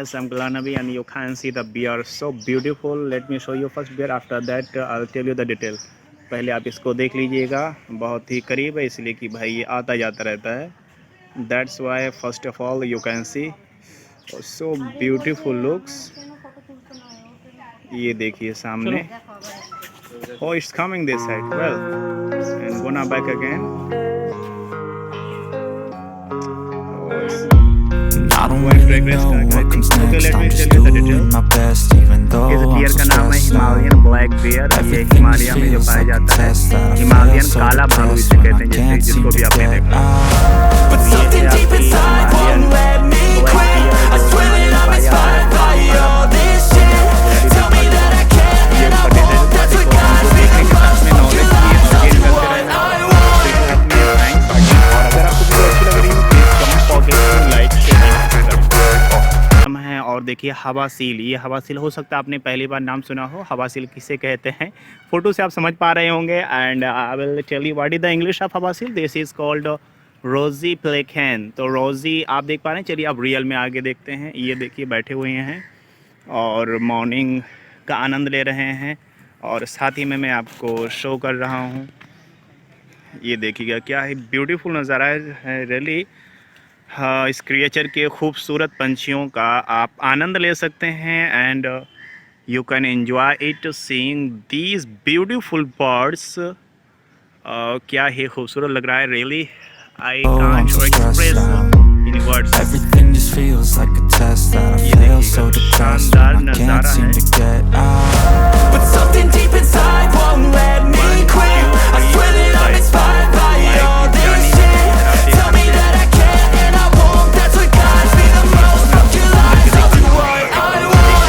Yes, I'm Nabi and you can see the beer so beautiful. Let me show you first beer. After that, I'll tell you the detail. पहले आप इसको देख लीजिएगा, बहुत ही करीब है इसलिए कि भाई ये आता जाता रहता है. That's why first of all you can see so beautiful looks. ये देखिए सामने. Oh, it's coming this side. Well, and gonna back again. I don't really know what comes next. I'm just doing my best, even though I'm so stressed out. Everything just feels like a test that I fail so depressed when I can't seem to get out. But something deep inside won't let me quit. I swear that I'm inspired by all this shit. Tell me that I can and I won't. That's what guides me the most. Your lies tell me what I want. है और देखिए हवा seal. ये हवा seal हो सकता है आपने पहली बार नाम सुना हो. हवा सील किसे कहते हैं फोटो से आप समझ पा रहे होंगे. And I will tell you what is the English of हवा सील. This is called rosy pelican. तो रोजी आप देख पा रहे हैं. चलिए आप रियल में आगे देखते हैं. ये देखिए बैठे हुए हैं और मॉर्निंग का आनंद ले रहे हैं और साथ ही में मैं आपको शो कर रहा हूँ. ये देखिएगा क्या है ब्यूटीफुल नज़ारा है रियली. हाँ, इस क्रिएचर के खूबसूरत पंछियों का आप आनंद ले सकते हैं. And you can enjoy it seeing these beautiful birds. क्या ही खूबसूरत लग रहा है really. I can't express in words. Everything just feels like a test that I fail so depressed when I can't seem to get out. But something deep inside won't let me quit. I swear that I'm inspired by all this shit. Tell me that I can and I won't. That's what guides me the most. Fuck your lies, I'll do what I want.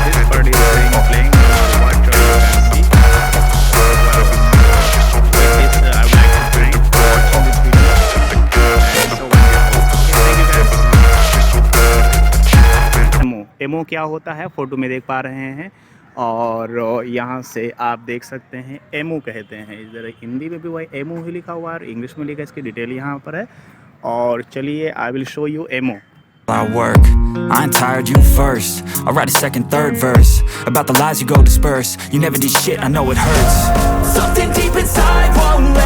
This bird is playing what you can see. Emu क्या होता है photo में देख पा रहे हैं. और यहाँ से आप देख सकते हैं एमो कहते हैं. इधर हिंदी में भी वही एमो ही लिखा हुआ है और इंग्लिश में लिखा है. इसकी डिटेल यहाँ पर है. और चलिए I will show you emu. I work, I ain't tired, you first. I'll write a second, third verse about the lies you go disperse. You never did shit, I know it hurts. Something deep inside won't